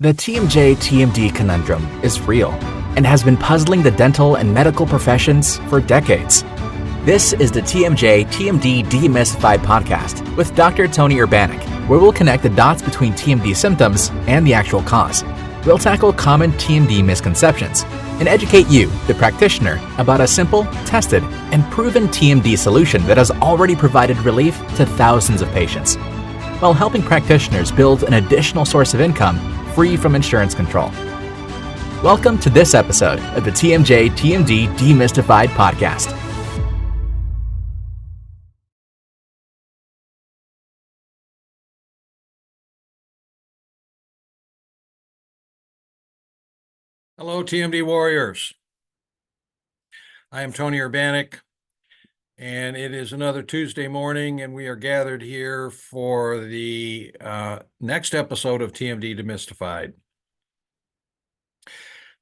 The TMJ-TMD conundrum is real and has been puzzling the dental and medical professions for decades. This is the TMJ-TMD Demystified podcast with Dr. Tony Urbanic, where we'll connect the dots between TMD symptoms and the actual cause. We'll tackle common TMD misconceptions and educate you, the practitioner, about a simple, tested, and proven TMD solution that has already provided relief to thousands of patients, while helping practitioners build an additional source of income free from insurance control. Welcome to this episode of the TMJ-TMD Demystified podcast. Hello, TMD warriors. I am Tony Urbanic, and it is another Tuesday morning, and we are gathered here for the next episode of TMD Demystified.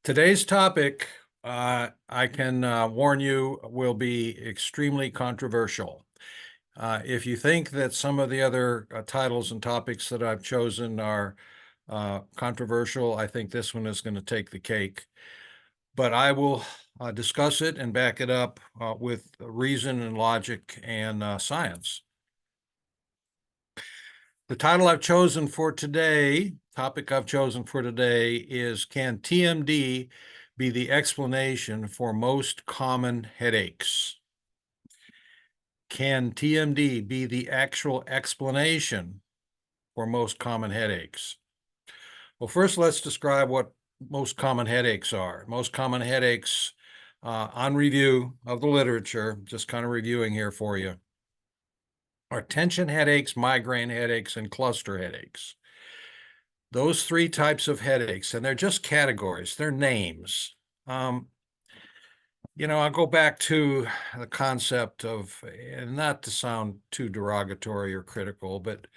Today's topic, I can warn you, will be extremely controversial. If you think that some of the other titles and topics that I've chosen are controversial, I think this one is going to take the cake. But I will discuss it and back it up with reason and logic and science. The topic I've chosen for today is, can TMD be the explanation for most common headaches? Can TMD be the actual explanation for most common headaches? Well, first let's describe what most common headaches are. Most common headaches, on review of the literature, just kind of reviewing here for you, are tension headaches, migraine headaches, and cluster headaches. Those three types of headaches, and they're just categories, they're names. I'll go back to the concept of, and not to sound too derogatory or critical, but,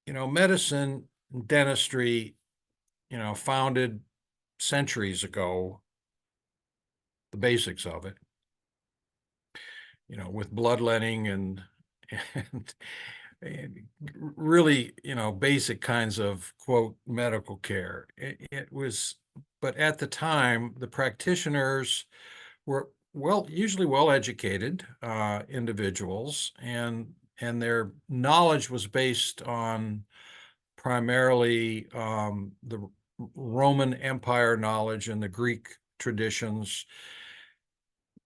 medicine, dentistry, founded centuries ago, the basics of it, with bloodletting and really, basic kinds of, quote, medical care. It was, but at the time, the practitioners were usually well-educated individuals, and their knowledge was based on primarily the Roman Empire knowledge and the Greek traditions.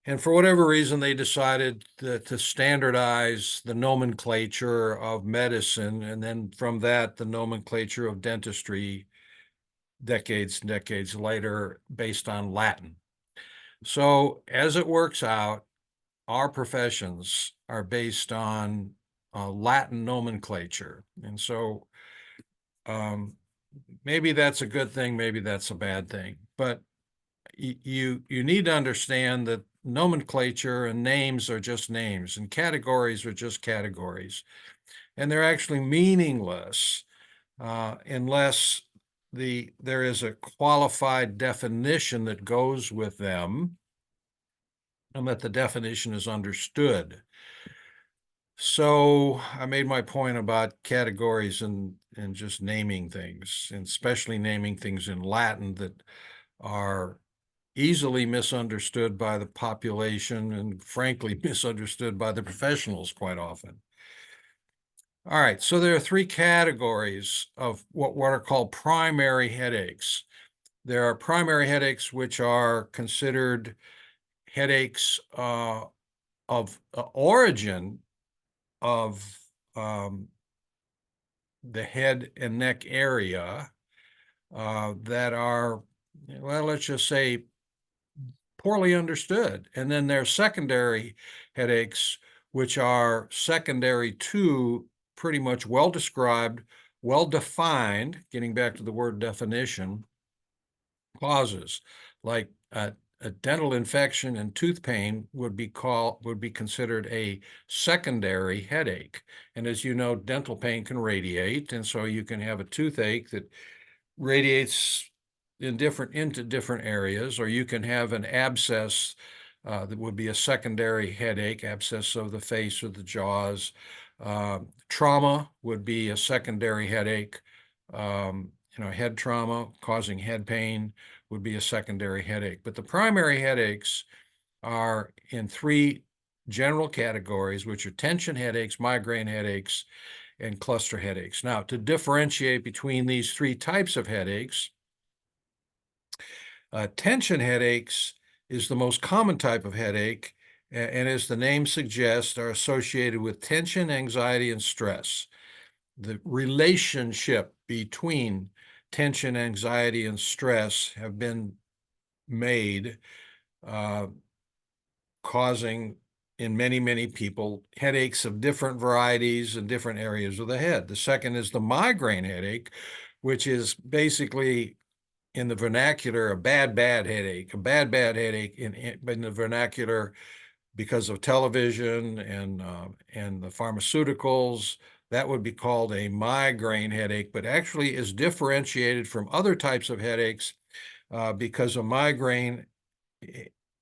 And for whatever reason, they decided to standardize the nomenclature of medicine, and then from that, the nomenclature of dentistry decades and decades later based on Latin. So as it works out, our professions are based on Latin nomenclature. And so maybe that's a good thing, maybe that's a bad thing. But you need to understand that nomenclature and names are just names, and categories are just categories. And they're actually meaningless unless there is a qualified definition that goes with them, and that the definition is understood. So I made my point about categories and just naming things, and especially naming things in Latin that are easily misunderstood by the population and frankly misunderstood by the professionals quite often. All right, so there are three categories of what are called primary headaches. There are primary headaches, which are considered headaches of origin of the head and neck area that are, well, let's just say, poorly understood. And then there are secondary headaches, which are secondary to pretty much well-described, well-defined, getting back to the word definition, causes, like a dental infection and tooth pain would be considered a secondary headache. And as you know, dental pain can radiate, and so you can have a toothache that radiates into different areas, or you can have an abscess that would be a secondary headache, abscess of the face or the jaws. Trauma would be a secondary headache. head trauma causing head pain would be a secondary headache. But the primary headaches are in three general categories, which are tension headaches, migraine headaches, and cluster headaches. Now, to differentiate between these three types of headaches, tension headaches is the most common type of headache, and as the name suggests, are associated with tension, anxiety, and stress. The relationship between tension, anxiety, and stress have been made, causing in many, many people headaches of different varieties in different areas of the head. The second is the migraine headache, which is basically in the vernacular a bad headache, in the vernacular because of television and the pharmaceuticals. That would be called a migraine headache, but actually is differentiated from other types of headaches because a migraine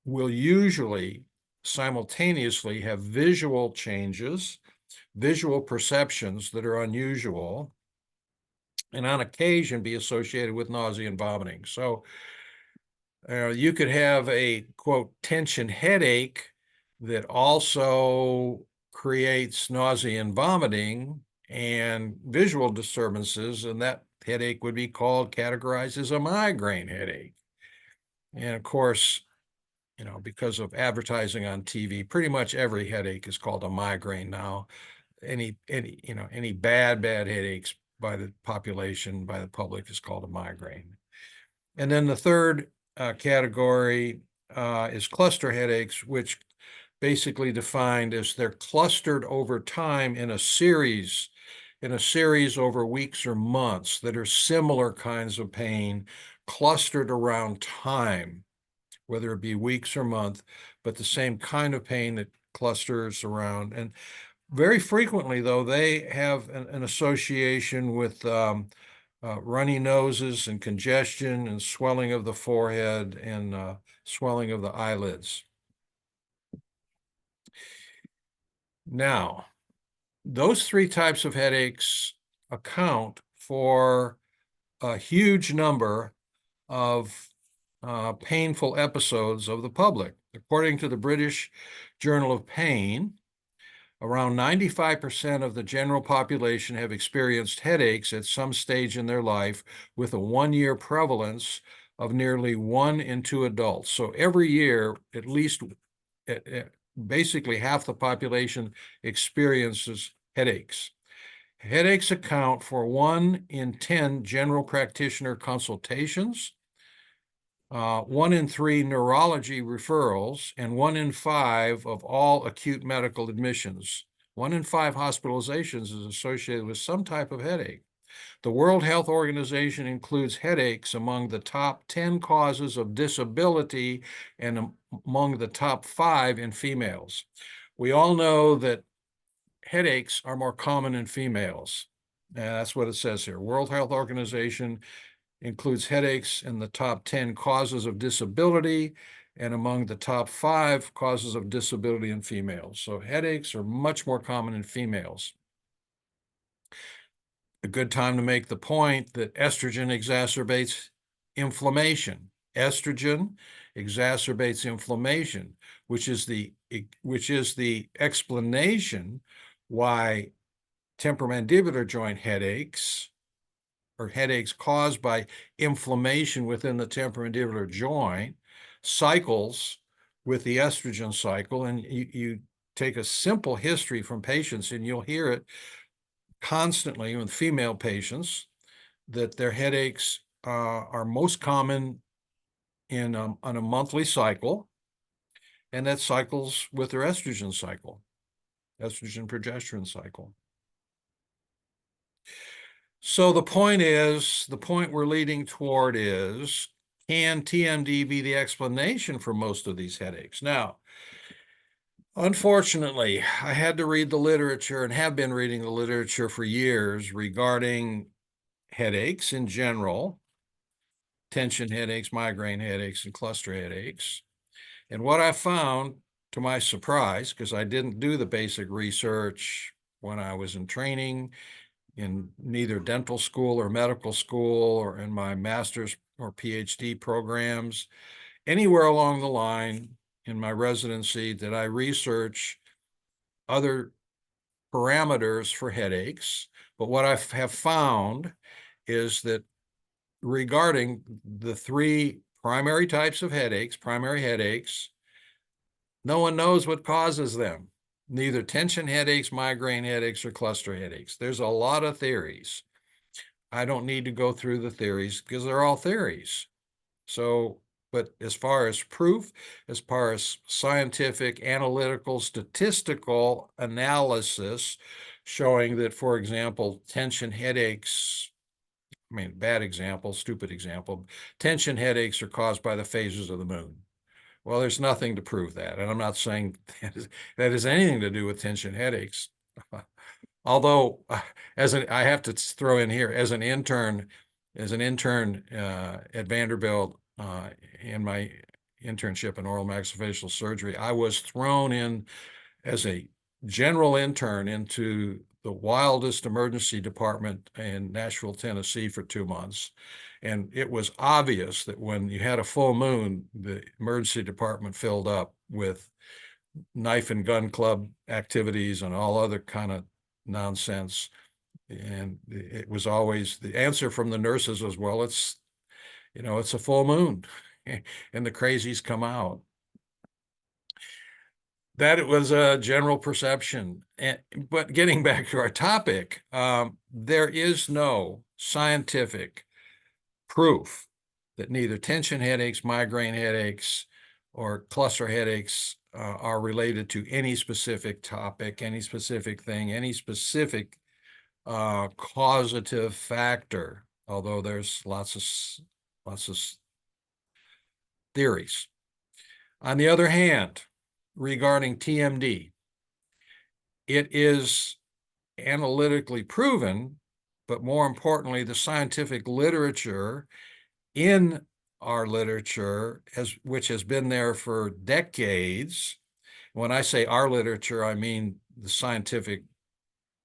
will usually simultaneously have visual changes, visual perceptions that are unusual, and on occasion be associated with nausea and vomiting. So you could have a, quote, tension headache that also creates nausea and vomiting and visual disturbances, and that headache would be categorized as a migraine headache. And of course, because of advertising on TV, pretty much every headache is called a migraine now. Any bad headaches by the population, by the public, is called a migraine. And then the third category is cluster headaches, which basically defined as they're clustered over time in a series over weeks or months that are similar kinds of pain clustered around time, whether it be weeks or month, but the same kind of pain that clusters around. And very frequently, though, they have an association with runny noses and congestion and swelling of the forehead and swelling of the eyelids. Now, those three types of headaches account for a huge number of painful episodes of the public. According to the British Journal of Pain, around 95% of the general population have experienced headaches at some stage in their life, with a 1-year prevalence of nearly 1 in 2 adults. So every year, at least basically half the population experiences headaches. Headaches account for 1 in 10 general practitioner consultations, 1 in 3 neurology referrals, and 1 in 5 of all acute medical admissions. 1 in 5 hospitalizations is associated with some type of headache. The World Health Organization includes headaches among the top 10 causes of disability and among the top 5 in females. We all know that headaches are more common in females. That's what it says here. World Health Organization includes headaches in the top 10 causes of disability and among the top 5 causes of disability in females. So headaches are much more common in females. A good time to make the point that estrogen exacerbates inflammation. Estrogen exacerbates inflammation, which is the explanation why temporomandibular joint headaches, or headaches caused by inflammation within the temporomandibular joint, cycles with the estrogen cycle. And you take a simple history from patients, and you'll hear it constantly with female patients that their headaches are most common on a monthly cycle, and that cycles with their estrogen cycle, estrogen progesterone cycle. So the point we're leading toward is, can TMD be the explanation for most of these headaches? Now, unfortunately, I had to read the literature and have been reading the literature for years regarding headaches in general, tension headaches, migraine headaches, and cluster headaches. And what I found, to my surprise, because I didn't do the basic research when I was in training in neither dental school or medical school or in my master's or PhD programs. Anywhere along the line in my residency did I research other parameters for headaches. But what I have found is that regarding the three primary types of headaches, primary headaches, no one knows what causes them. Neither tension headaches, migraine headaches, or cluster headaches. There's a lot of theories. I don't need to go through the theories because they're all theories. So, but as far as proof, as far as scientific, analytical, statistical analysis showing that, for example, tension headaches, I mean, bad example, stupid example, tension headaches are caused by the phases of the moon. Well, there's nothing to prove that. And I'm not saying that has anything to do with tension headaches. Although, I have to throw in here, as an intern at Vanderbilt, in my internship in oral maxillofacial surgery, I was thrown in as a general intern into the wildest emergency department in Nashville, Tennessee for 2 months. And it was obvious that when you had a full moon, the emergency department filled up with knife and gun club activities and all other kind of nonsense. And it was always the answer from the nurses was, well, it's a full moon and the crazies come out. That it was a general perception. But getting back to our topic, there is no scientific proof that neither tension headaches, migraine headaches, or cluster headaches are related to any specific topic, any specific thing, any specific causative factor, although there's lots of theories. On the other hand, regarding TMD, it is analytically proven, but more importantly, the scientific literature in our literature, which has been there for decades. When I say our literature, I mean the scientific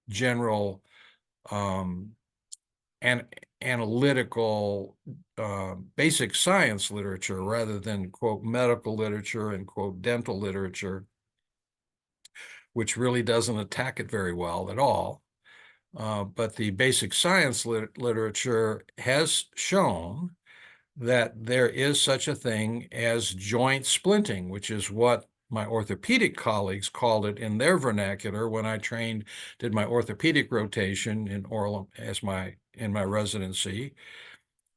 general and analytical basic science literature rather than, quote, medical literature and, quote, dental literature, which really doesn't attack it very well at all. But the basic science literature has shown that there is such a thing as joint splinting, which is what my orthopedic colleagues called it in their vernacular when I did my orthopedic rotation in my residency.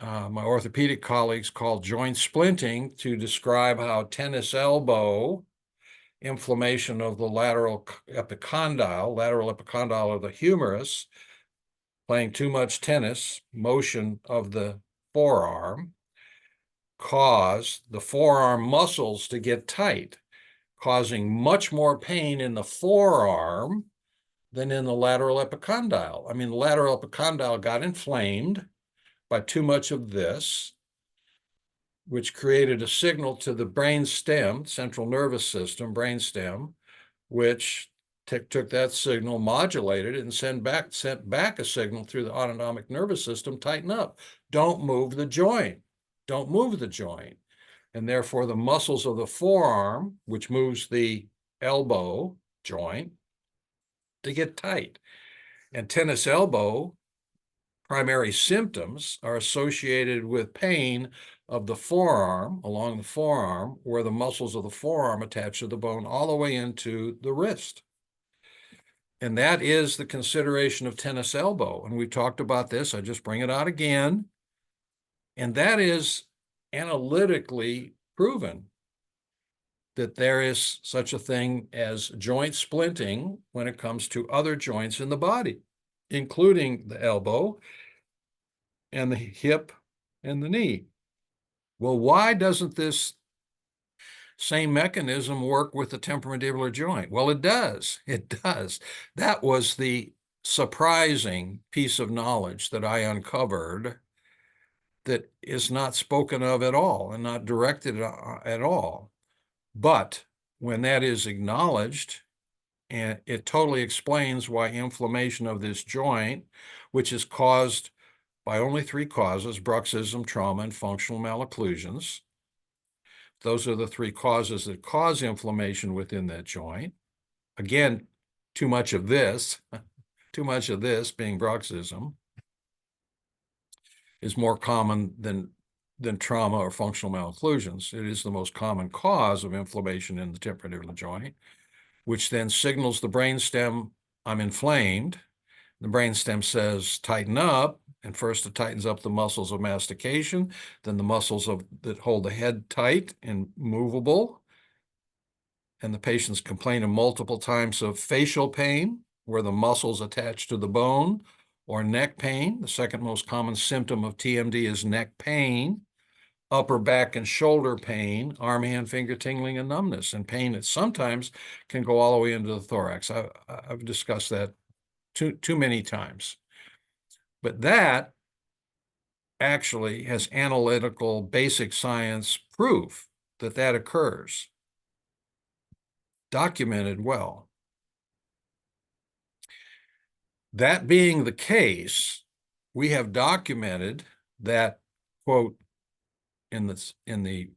My orthopedic colleagues called joint splinting to describe how tennis elbow inflammation of the lateral epicondyle of the humerus, playing too much tennis, motion of the forearm, cause the forearm muscles to get tight, causing much more pain in the forearm than in the lateral epicondyle. I mean, the lateral epicondyle got inflamed by too much of this, which created a signal to the brain stem, central nervous system, brain stem, which took that signal, modulated it, and sent back a signal through the autonomic nervous system, tighten up. Don't move the joint. Don't move the joint. And therefore, the muscles of the forearm, which moves the elbow joint, to get tight. And tennis elbow primary symptoms are associated with pain of the forearm, along the forearm, where the muscles of the forearm attach to the bone all the way into the wrist. And that is the consideration of tennis elbow. And we talked about this. I just bring it out again. And that is analytically proven that there is such a thing as joint splinting when it comes to other joints in the body, including the elbow and the hip and the knee. Well, why doesn't this same mechanism work with the temporomandibular joint? Well, it does. It does. That was the surprising piece of knowledge that I uncovered that is not spoken of at all and not directed at all. But when that is acknowledged And it totally explains why inflammation of this joint, which is caused by only three causes: bruxism, trauma, and functional malocclusions. Those are the three causes that cause inflammation within that joint. Again, too much of this being bruxism, is more common than trauma or functional malocclusions. It is the most common cause of inflammation in the temporomandibular joint, which then signals the brainstem, I'm inflamed. The brainstem says, tighten up. And first it tightens up the muscles of mastication, then the muscles that hold the head tight and movable. And the patients complain of multiple times of facial pain, where the muscles attach to the bone, or neck pain. The second most common symptom of TMD is neck pain, upper back and shoulder pain, arm, hand, finger tingling, and numbness, and pain that sometimes can go all the way into the thorax. I've discussed that too many times. But that actually has analytical basic science proof that that occurs, documented well. That being the case, we have documented that, quote, in the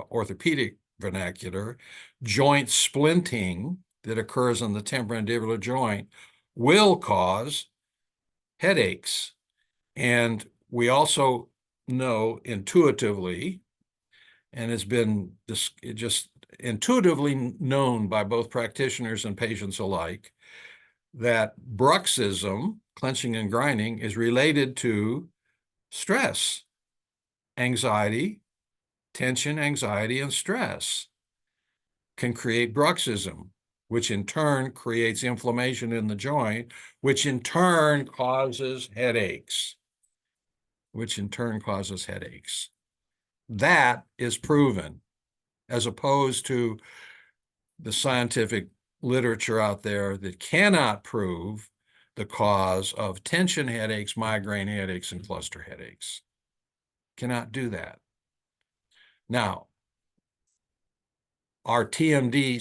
orthopedic vernacular, joint splinting that occurs in the temporomandibular joint will cause headaches. And we also know intuitively, and it's been just intuitively known by both practitioners and patients alike, that bruxism, clenching and grinding, is related to stress, anxiety, tension, anxiety, and stress can create bruxism, which in turn creates inflammation in the joint, which in turn causes headaches, That is proven, as opposed to the scientific literature out there that cannot prove the cause of tension headaches, migraine headaches, and cluster headaches. Cannot do that. Now, are TMD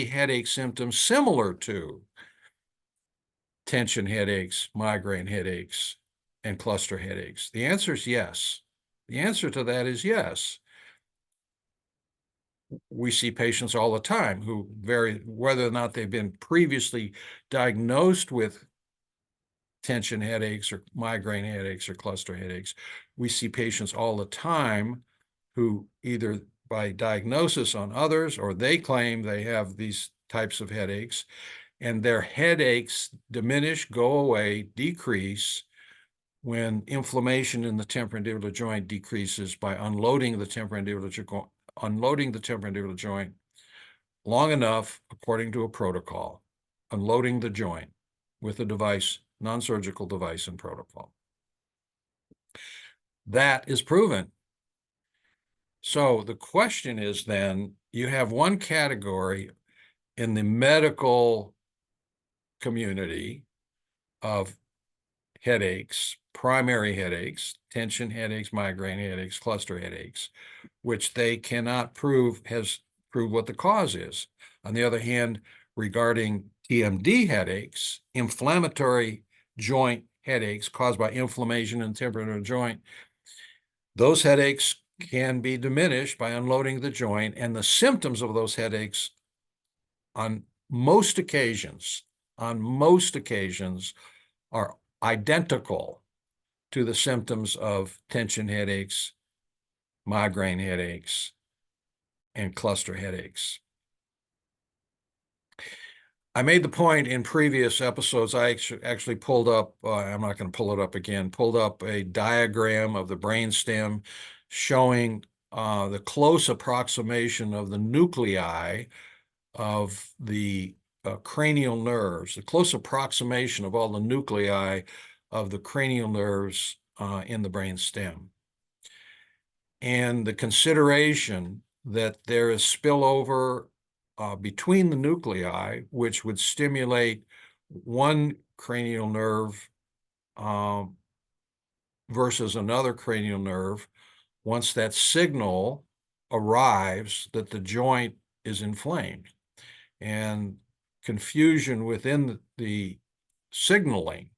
headache symptoms similar to tension headaches, migraine headaches, and cluster headaches? The answer is yes. The answer to that is yes. We see patients all the time who whether or not they've been previously diagnosed with tension headaches or migraine headaches or cluster headaches, we see patients all the time who either by diagnosis on others or they claim they have these types of headaches, and their headaches diminish, go away, decrease when inflammation in the temporomandibular joint decreases by unloading the temporomandibular joint long enough, according to a protocol, unloading the joint with a device, non-surgical device and protocol. That is proven. So the question is then, you have one category in the medical community of headaches, primary headaches, tension headaches, migraine headaches, cluster headaches, which they cannot prove what the cause is. On the other hand, regarding TMD headaches, inflammatory joint headaches caused by inflammation in the temporomandibular joint, those headaches can be diminished by unloading the joint, and the symptoms of those headaches on most occasions are identical to the symptoms of tension headaches, migraine headaches, and cluster headaches. I made the point in previous episodes, I actually pulled up, I'm not going to pull it up again, pulled up a diagram of the brainstem showing the close approximation of the nuclei of the cranial nerves, the close approximation of all the nuclei of the cranial nerves in the brainstem. And the consideration that there is spillover between the nuclei, which would stimulate one cranial nerve versus another cranial nerve, once that signal arrives that the joint is inflamed. And confusion within the signaling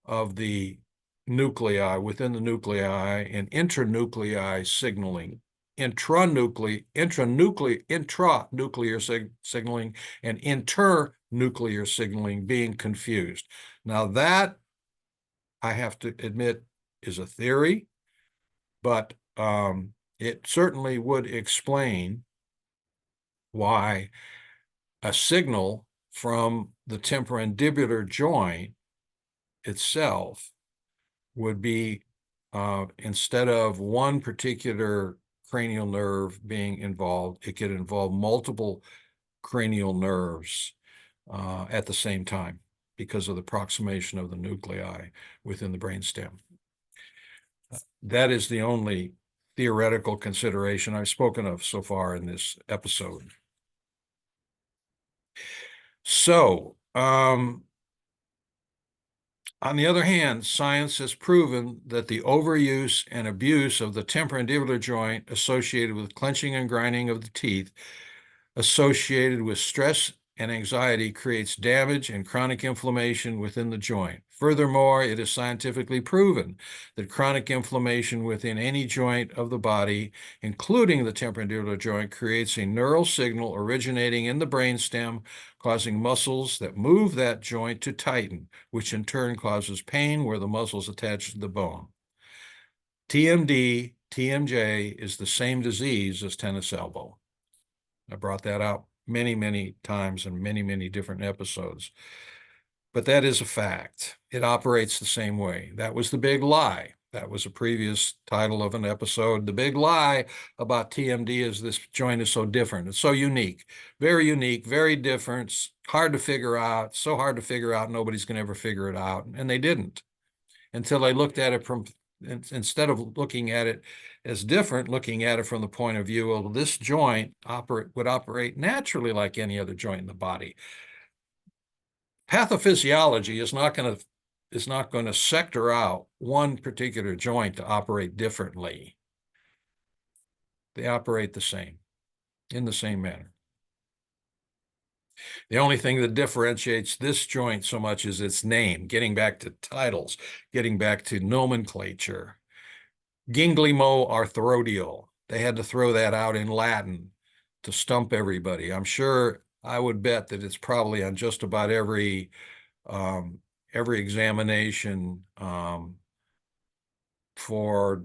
of the nuclei, within the nuclei, and intranuclei signaling, intranuclear signaling, and internuclear signaling being confused. Now that, I have to admit, is a theory, but it certainly would explain why a signal from the temporomandibular joint itself would be, instead of one particular cranial nerve being involved, it could involve multiple cranial nerves at the same time because of the proximation of the nuclei within the brainstem. That is the only theoretical consideration I've spoken of so far in this episode. So, on the other hand, science has proven that the overuse and abuse of the temporomandibular joint associated with clenching and grinding of the teeth, associated with stress and anxiety, creates damage and chronic inflammation within the joint. Furthermore, it is scientifically proven that chronic inflammation within any joint of the body, including the temporomandibular joint, creates a neural signal originating in the brainstem, causing muscles that move that joint to tighten, which in turn causes pain where the muscles attach to the bone. TMD, TMJ is the same disease as tennis elbow. I brought that out many, many times in many, many different episodes. But that is a fact. It operates the same way. That was the big lie. That was a previous title of an episode. The big lie about TMD is this joint is so different. It's so unique, very different, hard to figure out, so hard to figure out, nobody's going to ever figure it out. And they didn't until they looked at it from, instead of looking at it as different, looking at it from the point of view of this joint would operate naturally like any other joint in the body. Pathophysiology is not going to sector out one particular joint to operate differently. They operate the same, in the same manner. The only thing that differentiates this joint so much is its name, getting back to titles, getting back to nomenclature. Gangliomo-arthrodial. They had to throw that out in Latin to stump everybody. I would bet that it's probably on just about every examination for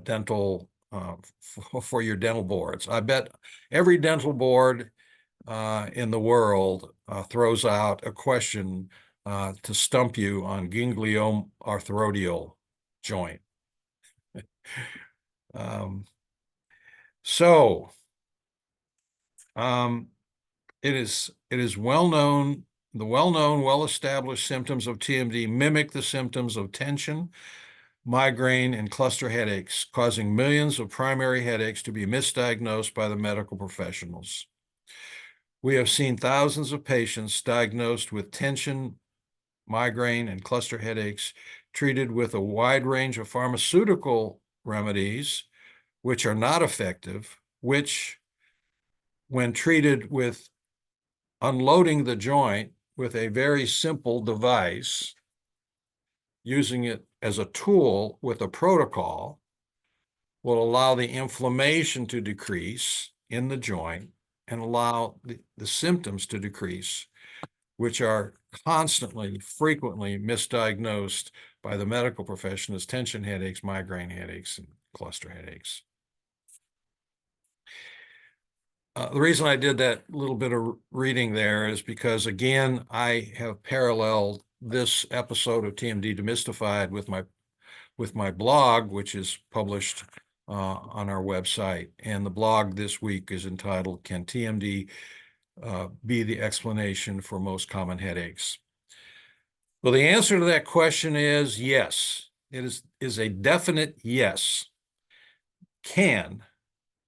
dental for your dental boards. I bet every dental board in the world throws out a question to stump you on gangliomo-arthrodial joint. It is well known. The well-known, well-established symptoms of TMD mimic the symptoms of tension, migraine, and cluster headaches, causing millions of primary headaches to be misdiagnosed by the medical professionals. We have seen thousands of patients diagnosed with tension, migraine, and cluster headaches treated with a wide range of pharmaceutical remedies, which are not effective, which, when treated with unloading the joint with a very simple device, using it as a tool with a protocol, will allow the inflammation to decrease in the joint and allow the symptoms to decrease, which are frequently misdiagnosed by the medical profession as tension headaches, migraine headaches, and cluster headaches. The reason I did that little bit of reading there is because, again, I have paralleled this episode of TMD Demystified with my blog, which is published on our website. And the blog this week is entitled, "Can TMD be the explanation for most common headaches?" Well, the answer to that question is yes. It is a definite yes. Can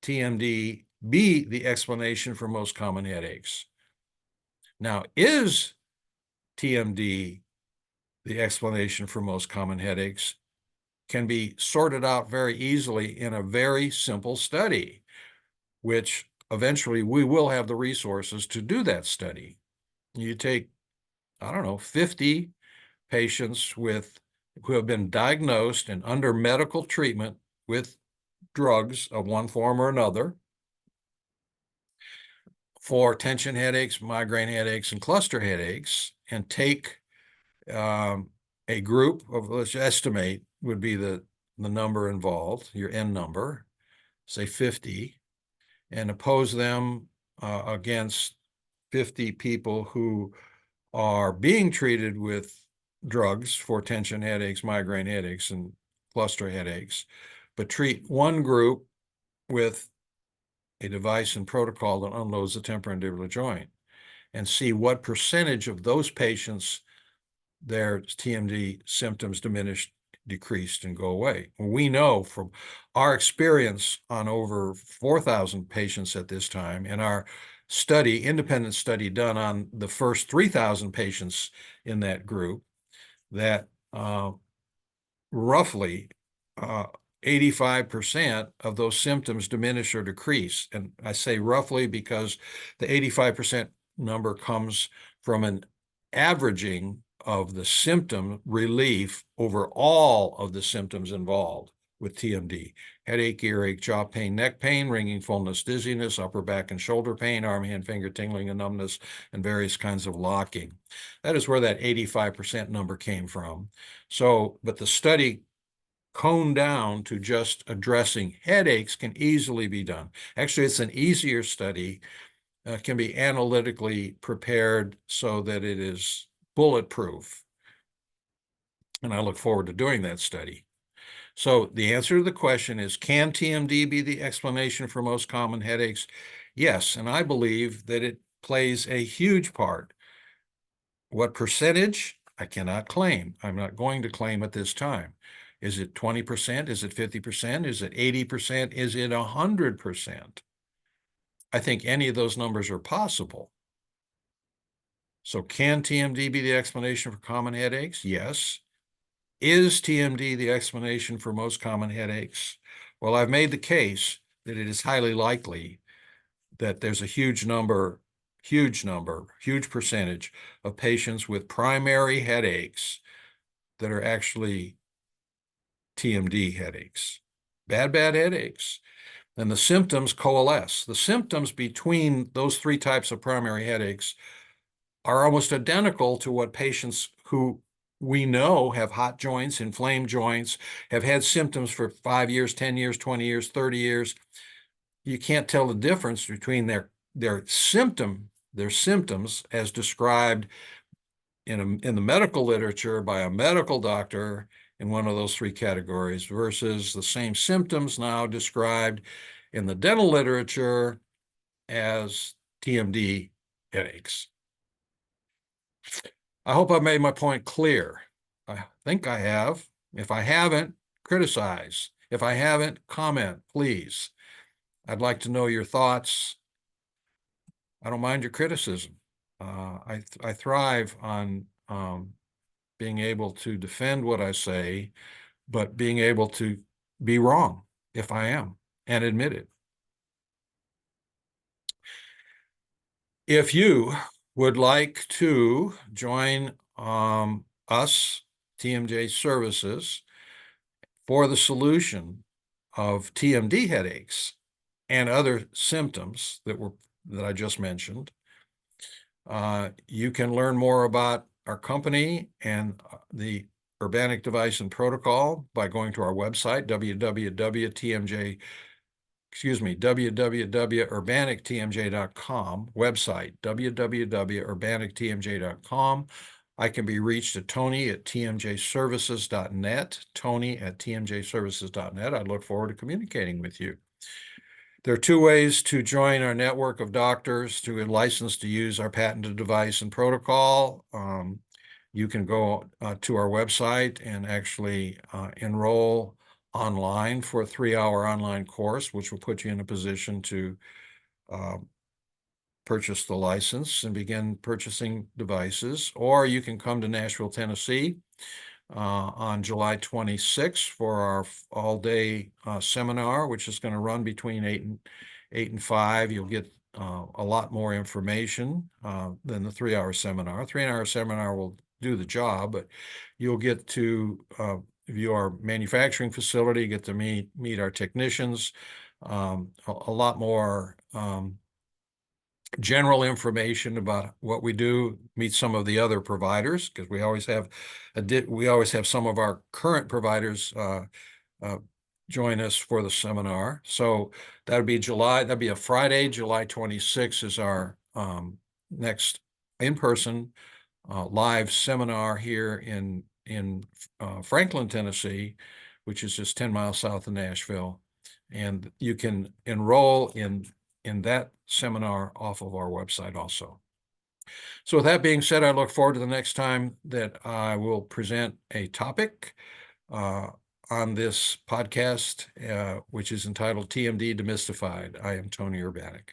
TMD be the explanation for most common headaches? Now, is TMD the explanation for most common headaches? Can be sorted out very easily in a very simple study, which eventually we will have the resources to do that study. You take, I don't know, 50 patients who have been diagnosed and under medical treatment with drugs of one form or another for tension headaches, migraine headaches, and cluster headaches, and take a group of, let's estimate, would be the number involved, your N number, say 50, and oppose them against 50 people who are being treated with drugs for tension headaches, migraine headaches, and cluster headaches, but treat one group with a device and protocol that unloads the temporomandibular joint, and see what percentage of those patients their TMD symptoms diminished, decreased, and go away. We know from our experience on over 4,000 patients at this time, and our independent study done on the first 3,000 patients in that group, that roughly 85% of those symptoms diminish or decrease. And I say roughly because the 85% number comes from an averaging of the symptom relief over all of the symptoms involved with TMD: headache, earache, jaw pain, neck pain, ringing, fullness, dizziness, upper back and shoulder pain, arm, hand, finger tingling and numbness, and various kinds of locking. That is where that 85% number came from. So, but the study coned down to just addressing headaches can easily be done. Actually, it's an easier study, can be analytically prepared so that it is bulletproof. And I look forward to doing that study. So the answer to the question is, can TMD be the explanation for most common headaches? Yes, and I believe that it plays a huge part. What percentage? I cannot claim. I'm not going to claim at this time. Is it 20%? Is it 50%? Is it 80%? Is it 100%? I think any of those numbers are possible. So can TMD be the explanation for common headaches? Yes. Is TMD the explanation for most common headaches? Well, I've made the case that it is highly likely that there's a huge percentage of patients with primary headaches that are actually TMD headaches, bad headaches. And the symptoms coalesce. The symptoms between those three types of primary headaches are almost identical to what patients who we know have hot joints, inflamed joints, have had symptoms for 5 years, 10 years, 20 years, 30 years. You can't tell the difference between their symptoms as described in the medical literature by a medical doctor in one of those three categories versus the same symptoms now described in the dental literature as TMD headaches. I hope I made my point clear. I think I have. If I haven't, criticize. If I haven't, comment, please. I'd like to know your thoughts. I don't mind your criticism. I thrive on being able to defend what I say, but being able to be wrong if I am, and admit it. If you would like to join us, TMJ Services, for the solution of TMD headaches and other symptoms that I just mentioned, you can learn more about our company and the Urbanic device and protocol by going to our website, www.urbanictmj.com, website, www.urbanictmj.com. I can be reached at tony@tmjservices.net, tony@tmjservices.net. I look forward to communicating with you. There are two ways to join our network of doctors to be licensed to use our patented device and protocol. You can go to our website and actually enroll online for a 3-hour online course, which will put you in a position to purchase the license and begin purchasing devices. Or you can come to Nashville, Tennessee on July 26th for our all-day seminar, which is going to run between 8 and 5. You'll get a lot more information than the 3-hour seminar. 3-hour seminar will do the job, but you'll get to view our manufacturing facility, get to meet our technicians, a lot more general information about what we do, meet some of the other providers, because we always have some of our current providers join us for the seminar. So that'd be a Friday, July 26th is our next in-person live seminar here in Franklin, Tennessee, which is just 10 miles south of Nashville. And you can enroll in that seminar off of our website also. So with that being said, I look forward to the next time that I will present a topic on this podcast, which is entitled TMD Demystified. I am Tony Urbanek.